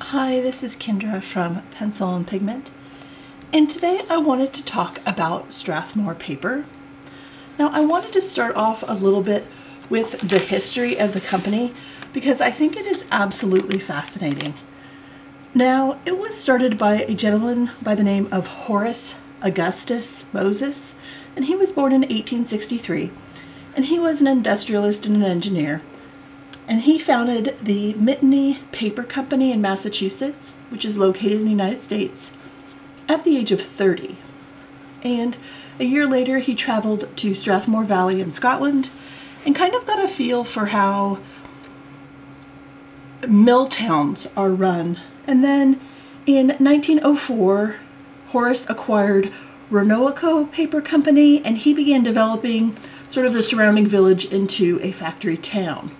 Hi, this is Kendra from Pencil and Pigment, and today I wanted to talk about Strathmore paper. Now, I wanted to start off a little bit with the history of the company because I think it is absolutely fascinating. Now, it was started by a gentleman by the name of Horace Augustus Moses, and he was born in 1863, and he was an industrialist and an engineer. And he founded the Mitney Paper Company in Massachusetts, which is located in the United States, at the age of 30. And a year later, he traveled to Strathmore Valley in Scotland and kind of got a feel for how mill towns are run. And then in 1904, Horace acquired Numerical Paper Company, and he began developing sort of the surrounding village into a factory town.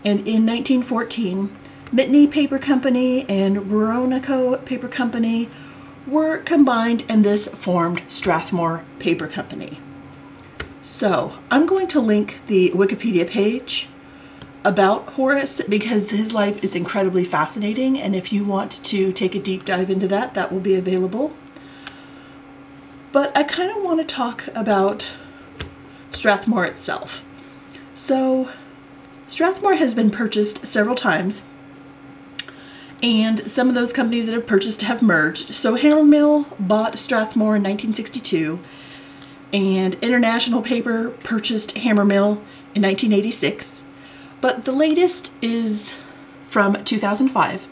And in 1914, Mitney Paper Company and Numerical Paper Company were combined, and this formed Strathmore Paper Company. So I'm going to link the Wikipedia page about Horace because his life is incredibly fascinating, and if you want to take a deep dive into that, that will be available. But I kind of want to talk about Strathmore itself. So Strathmore has been purchased several times, and some of those companies that have purchased have merged. So Hammermill bought Strathmore in 1962, and International Paper purchased Hammermill in 1986. But the latest is from 2005,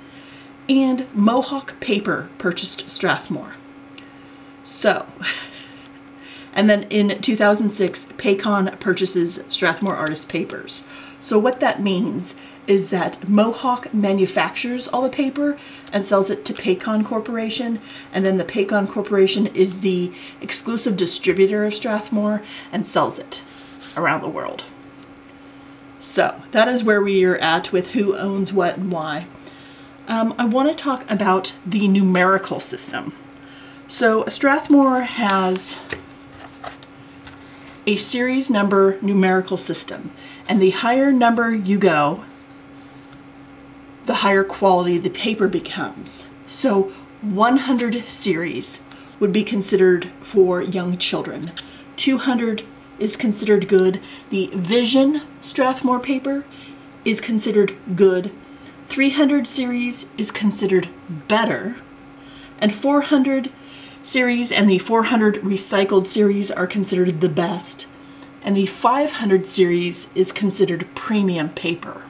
and Mohawk Paper purchased Strathmore. So, and then in 2006, Paycon purchases Strathmore Artist Papers. So what that means is that Mohawk manufactures all the paper and sells it to Paycon Corporation, and then the Paycon Corporation is the exclusive distributor of Strathmore and sells it around the world. So that is where we are at with who owns what and why. I want to talk about the numerical system. So Strathmore has a series number numerical system, and the higher number you go, the higher quality the paper becomes. So 100 series would be considered for young children. 200 is considered good. The Vision Strathmore paper is considered good. 300 series is considered better, and 400 series and the 400 recycled series are considered the best, and the 500 series is considered premium paper.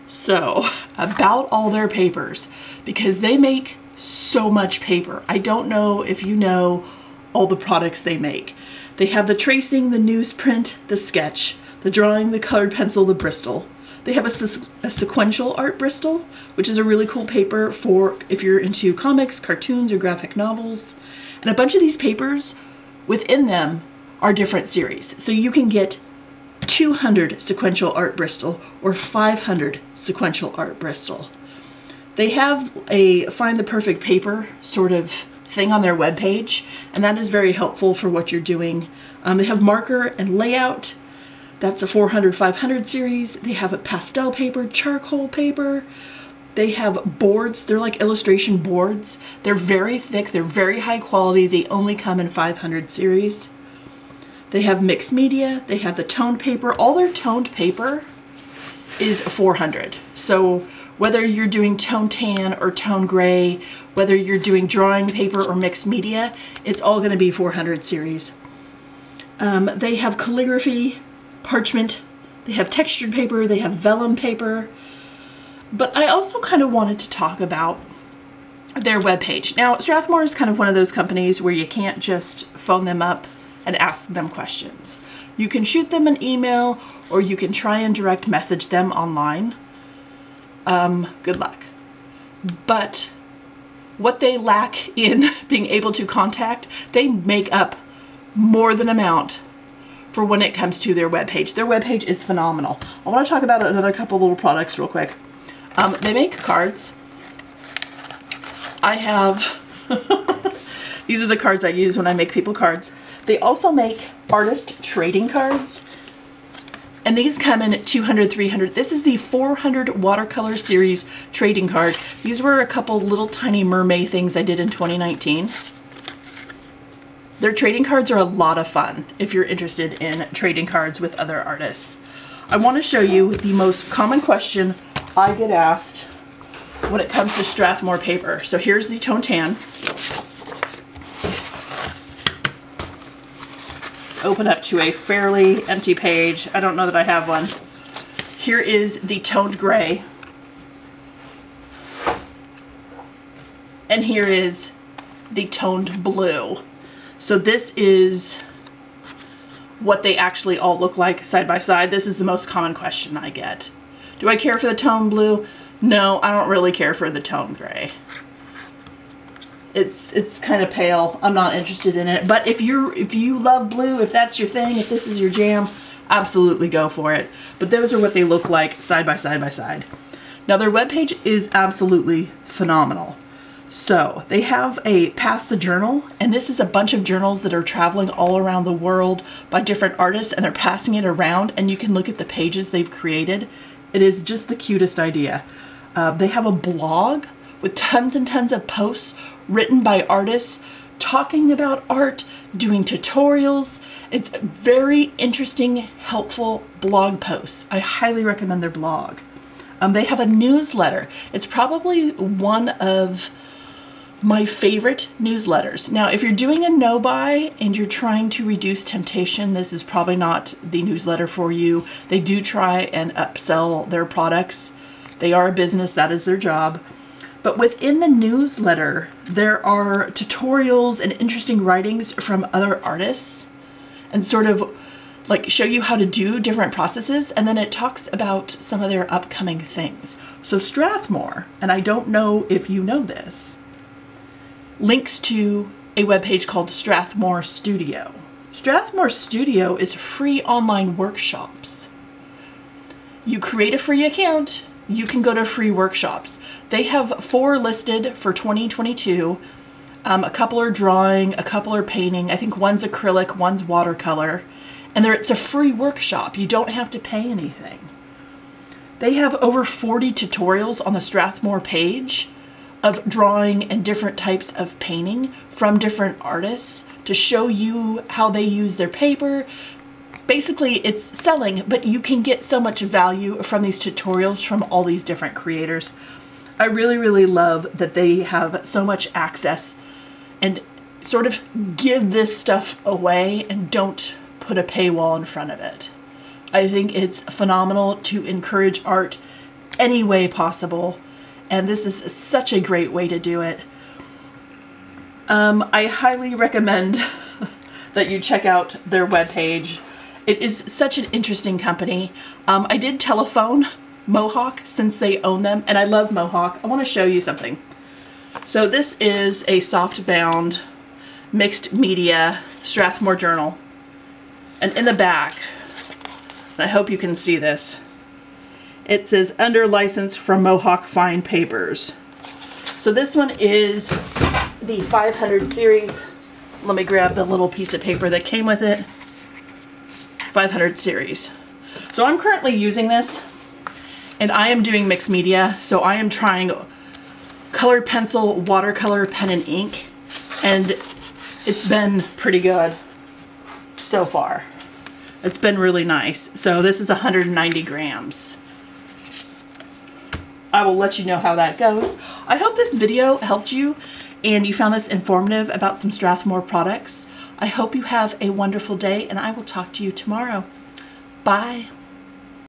So about all their papers, because they make so much paper. I don't know if you know all the products they make. They have the tracing, the newsprint, the sketch, the drawing, the colored pencil, the Bristol. They have a sequential art Bristol, which is a really cool paper for if you're into comics, cartoons, or graphic novels. And a bunch of these papers within them are different series. So you can get 200 sequential art Bristol or 500 sequential art Bristol. They have a find the perfect paper sort of thing on their webpage, and that is very helpful for what you're doing. They have marker and layout. That's a 400, 500 series. They have a pastel paper, charcoal paper. They have boards. They're like illustration boards. They're very thick. They're very high quality. They only come in 500 series. They have mixed media. They have the toned paper. All their toned paper is 400. So whether you're doing tone tan or tone gray, whether you're doing drawing paper or mixed media, it's all going to be 400 series. They have calligraphy, parchment, they have textured paper, they have vellum paper. But I also kind of wanted to talk about their webpage. Now, Strathmore is kind of one of those companies where you can't just phone them up and ask them questions. You can shoot them an email, or you can try and direct message them online. Good luck. But what they lack in being able to contact, they make up more than amount for when it comes to their webpage. Their webpage is phenomenal. I want to talk about another couple little products real quick. They make cards. I have, these are the cards I use when I make people cards. They also make artist trading cards. And these come in at 200, 300. This is the 400 watercolor series trading card. These were a couple little tiny mermaid things I did in 2019. Their trading cards are a lot of fun if you're interested in trading cards with other artists. I want to show you the most common question I get asked when it comes to Strathmore paper. So here's the tone tan. Let's open up to a fairly empty page. I don't know that I have one. Here is the toned gray. And here is the toned blue. So this is what they actually all look like side by side. This is the most common question I get. Do I care for the tone blue? No, I don't really care for the tone gray. It's kind of pale. I'm not interested in it. But if you love blue, if that's your thing, if this is your jam, absolutely go for it. But those are what they look like side by side by side. Now their webpage is absolutely phenomenal. So they have a Pass the Journal, and this is a bunch of journals that are traveling all around the world by different artists, and they're passing it around, and you can look at the pages they've created. It is just the cutest idea. They have a blog with tons and tons of posts written by artists talking about art, doing tutorials. It's very interesting, helpful blog posts. I highly recommend their blog. They have a newsletter. It's probably one of my favorite newsletters. Now, if you're doing a no-buy and you're trying to reduce temptation, this is probably not the newsletter for you. They do try and upsell their products. They are a business, that is their job. But within the newsletter, there are tutorials and interesting writings from other artists and sort of like show you how to do different processes, and then it talks about some of their upcoming things. So Strathmore, and I don't know if you know this, links to a webpage called Strathmore Studio. Strathmore Studio is free online workshops. You create a free account, you can go to free workshops. They have 4 listed for 2022. A couple are drawing, a couple are painting. I think one's acrylic, one's watercolor. And it's a free workshop. You don't have to pay anything. They have over 40 tutorials on the Strathmore page of drawing and different types of painting from different artists to show you how they use their paper. Basically, it's selling, but you can get so much value from these tutorials from all these different creators. I really, really love that they have so much access and sort of give this stuff away and don't put a paywall in front of it. I think it's phenomenal to encourage art any way possible. And this is such a great way to do it. I highly recommend that you check out their webpage. It is such an interesting company. I did telephone Mohawk since they own them, and I love Mohawk. I want to show you something. So this is a soft-bound mixed media Strathmore journal. And in the back, and I hope you can see this, it says under license from Mohawk Fine Papers. So this one is the 500 series. Let me grab the little piece of paper that came with it. 500 series. So I'm currently using this, and I am doing mixed media. So I am trying colored pencil, watercolor, pen and ink, and it's been pretty good so far. It's been really nice. So this is 190 grams. I will let you know how that goes. I hope this video helped you and you found this informative about some Strathmore products. I hope you have a wonderful day, and I will talk to you tomorrow. Bye.